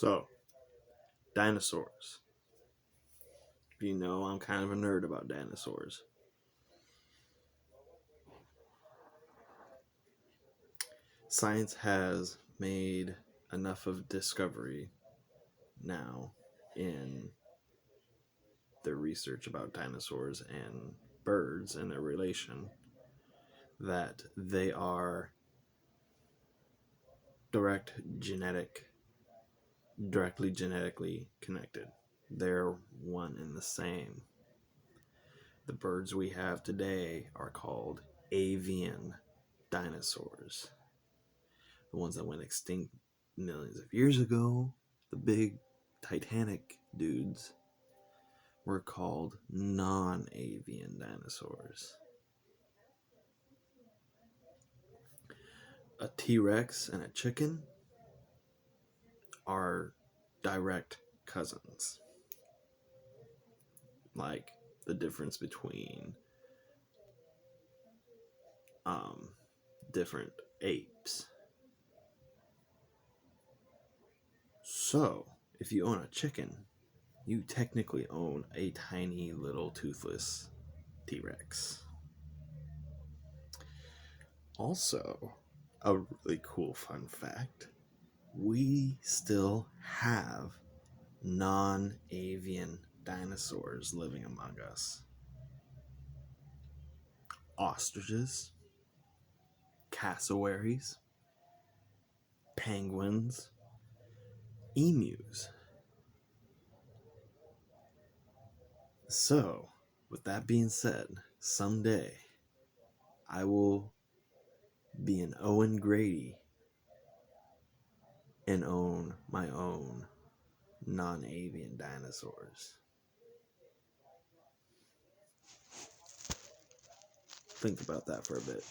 So, dinosaurs. You know, I'm kind of a nerd about dinosaurs. Science has made enough of discovery now in their research about dinosaurs and birds and their relation that they are directly genetically connected. They're one and the same. The birds we have today are called avian dinosaurs. The ones that went extinct millions of years ago, the big Titanic dudes, were called non-avian dinosaurs. A T-Rex and a chicken are direct cousins. Like the difference between different apes. So, if you own a chicken, you technically own a tiny little toothless T-Rex. Also, a really cool fun fact, we still have non-avian dinosaurs living among us. Ostriches, cassowaries, penguins, emus. So, with that being said, someday I will be an Owen Grady and own my own non-avian dinosaurs. Think about that for a bit.